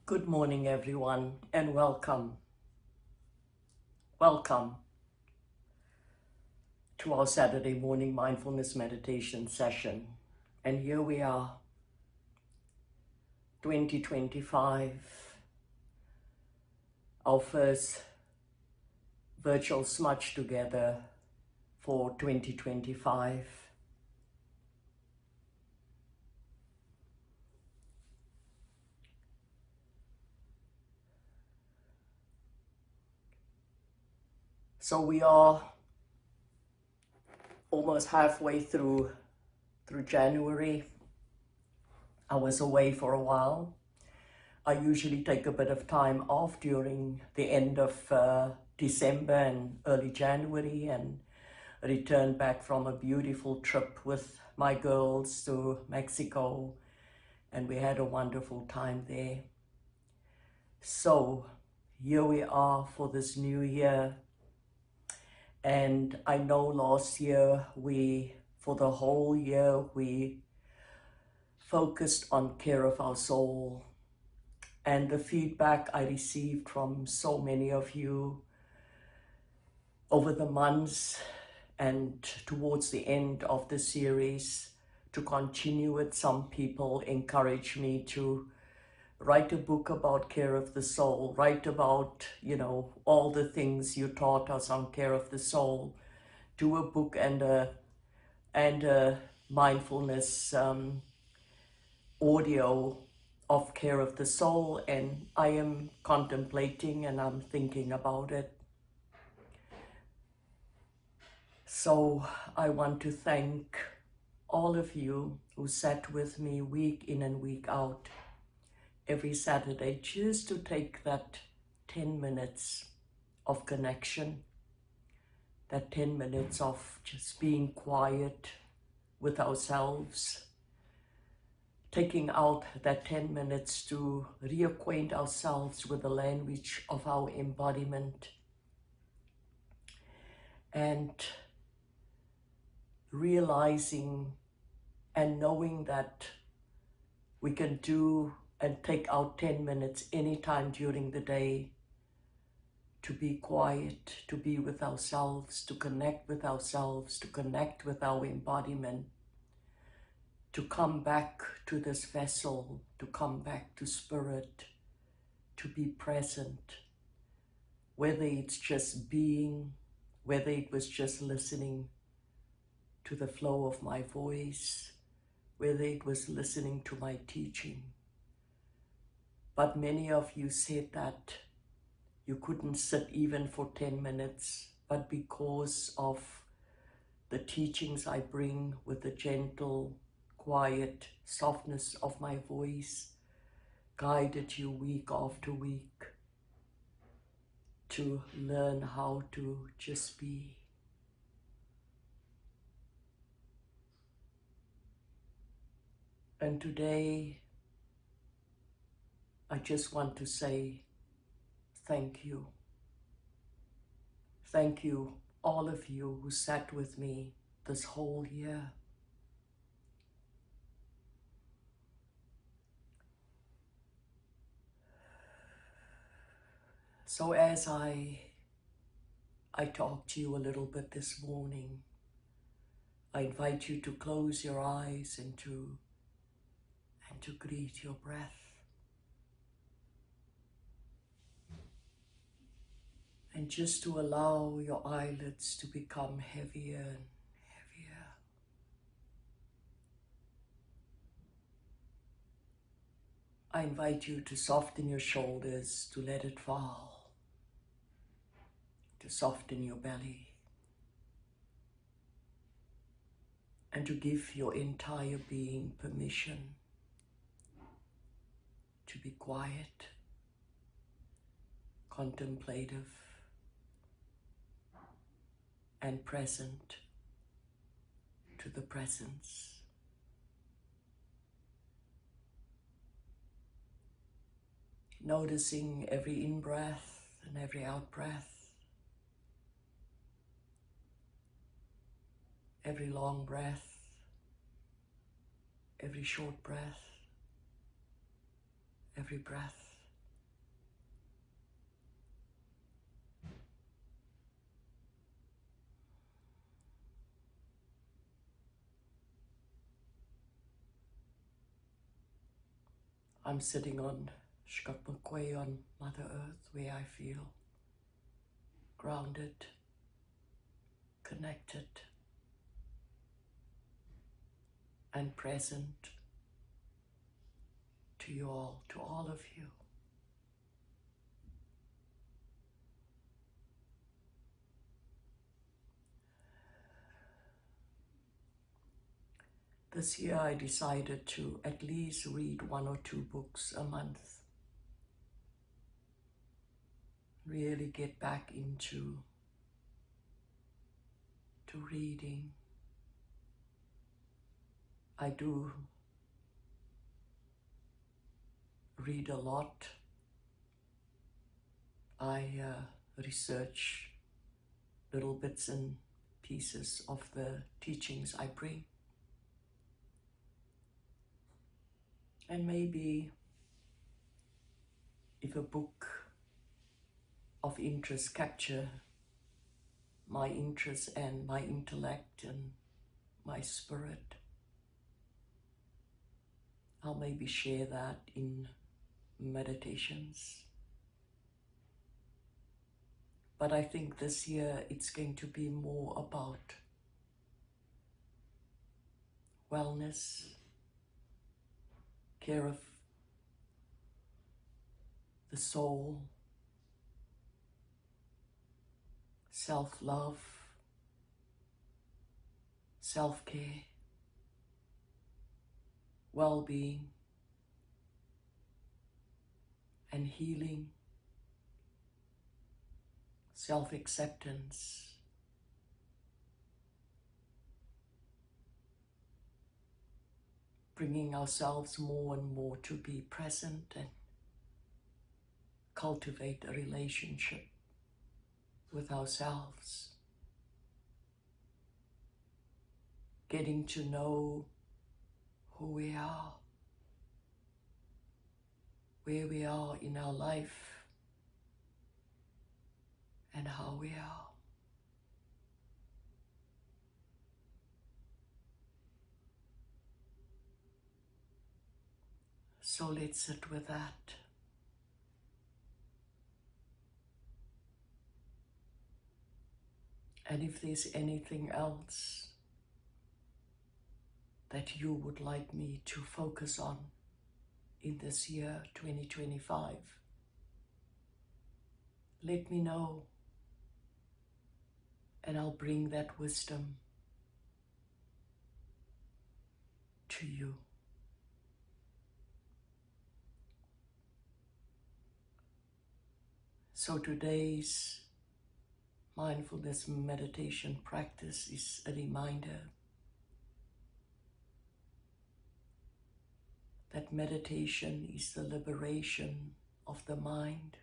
Good morning, everyone, and welcome. Welcome to our Saturday morning mindfulness meditation session. And here we are, 2025, our first virtual smudge together for 2025. So we are almost halfway through January. I was away for a while. I usually take a bit of time off during the end of December and early January, and returned back from a beautiful trip with my girls to Mexico, and we had a wonderful time there. So here we are for this new year. And I know last year for the whole year, we focused on care of our soul. And the feedback I received from so many of you over the months and towards the end of the series to continue it, some people encouraged me to write a book about care of the soul, write about, all the things you taught us on care of the soul, do a book and a mindfulness audio of care of the soul. And I am contemplating and I'm thinking about it. So I want to thank all of you who sat with me week in and week out, every Saturday, just to take that 10 minutes of connection, that 10 minutes of just being quiet with ourselves, taking out that 10 minutes to reacquaint ourselves with the language of our embodiment, and realizing and knowing that we can do and take out 10 minutes anytime during the day to be quiet, to be with ourselves, to connect with ourselves, to connect with our embodiment, to come back to this vessel, to come back to spirit, to be present, whether it's just being, whether it was just listening to the flow of my voice, whether it was listening to my teaching. But many of you said that you couldn't sit even for 10 minutes, but because of the teachings I bring with the gentle, quiet softness of my voice, guided you week after week to learn how to just be. And today, I just want to say thank you. Thank you, all of you who sat with me this whole year. So as I talked to you a little bit this morning, I invite you to close your eyes and to greet your breath. And just to allow your eyelids to become heavier and heavier. I invite you to soften your shoulders, to let it fall, to soften your belly, and to give your entire being permission to be quiet, contemplative, and present to the presence. Noticing every in-breath and every out-breath, every long breath, every short breath, every breath. I'm sitting on Shkapmakwe on Mother Earth, where I feel grounded, connected, and present to you all, to all of you. This year I decided to at least read 1 or 2 books a month. Really get back into reading. I do read a lot. I research little bits and pieces of the teachings I bring. And maybe if a book of interest capture my interest and my intellect and my spirit, I'll maybe share that in meditations. But I think this year it's going to be more about wellness, care of the soul, self-love, self-care, well-being, and healing, self-acceptance, bringing ourselves more and more to be present and cultivate a relationship with ourselves, getting to know who we are, where we are in our life, and how we are. So let's sit with that. And if there's anything else that you would like me to focus on in this year, 2025, let me know, and I'll bring that wisdom to you. So today's mindfulness meditation practice is a reminder that meditation is the liberation of the mind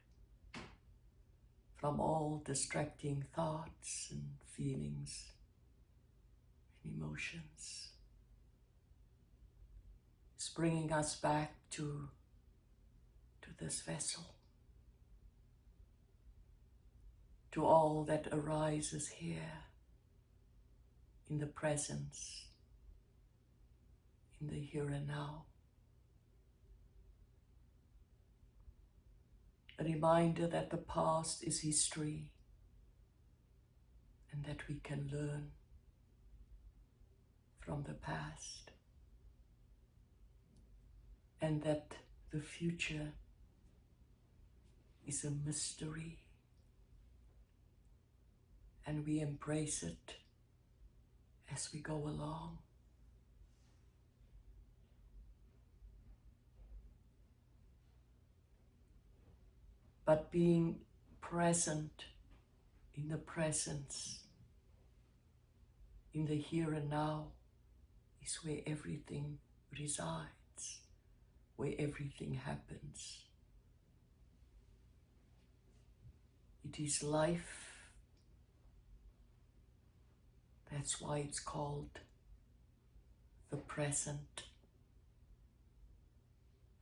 from all distracting thoughts and feelings and emotions. It's bringing us back to this vessel, to all that arises here in the presence, in the here and now. A reminder that the past is history and that we can learn from the past, and that the future is a mystery and we embrace it as we go along. But being present in the presence, in the here and now, is where everything resides, where everything happens. It is life. That's why it's called the present.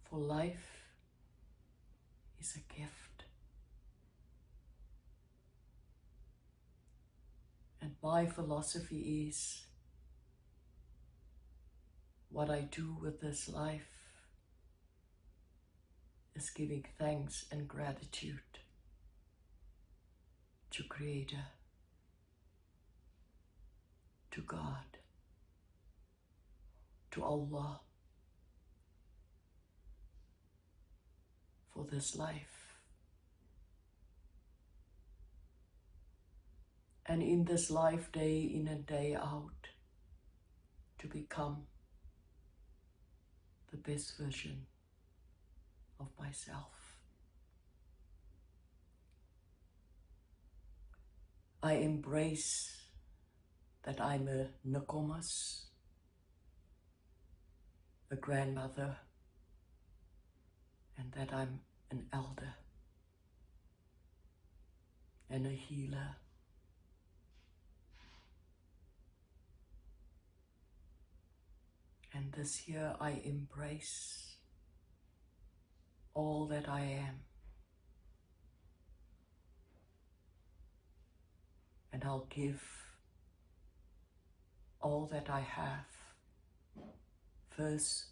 For life is a gift. And my philosophy is, what I do with this life is giving thanks and gratitude to Creator, to God, to Allah, for this life. And in this life, day in and day out, to become the best version of myself. I embrace that I'm a Nokomas, a grandmother, and that I'm an elder and a healer. And this year I embrace all that I am. And I'll give all that I have first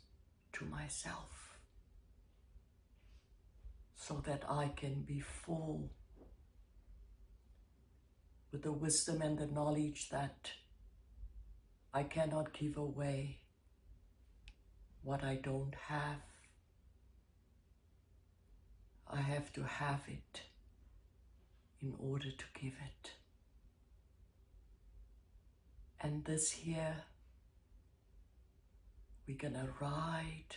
to myself, so that I can be full with the wisdom and the knowledge that I cannot give away what I don't have. I have to have it in order to give it. And this year, we're gonna ride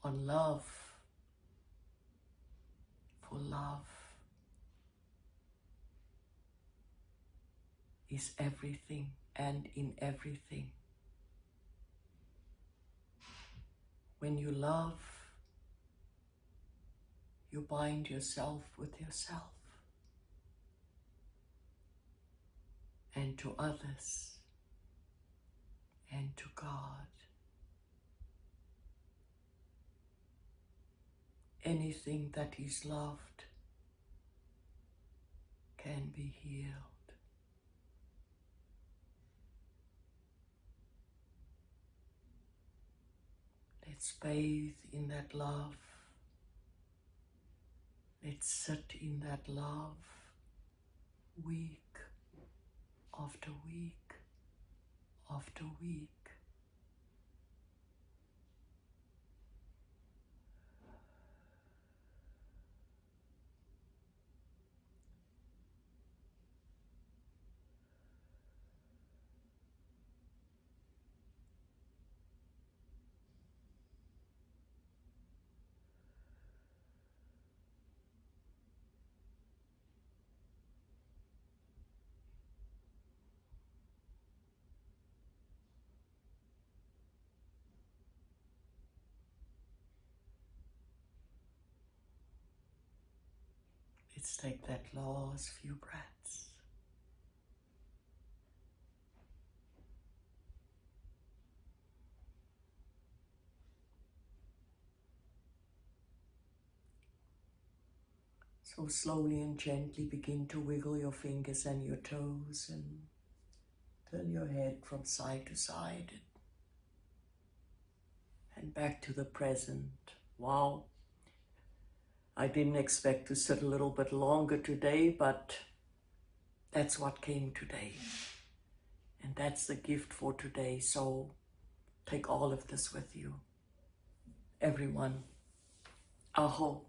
on love, for love is everything and in everything. When you love, you bind yourself with yourself and to others and to God. Anything that is loved can be healed. Let's bathe in that love. Let's sit in that love week after week after week. Let's take that last few breaths. So slowly and gently begin to wiggle your fingers and your toes and turn your head from side to side and back to the present. Wow, I didn't expect to sit a little bit longer today, but that's what came today. And that's the gift for today. So take all of this with you. Everyone, aho.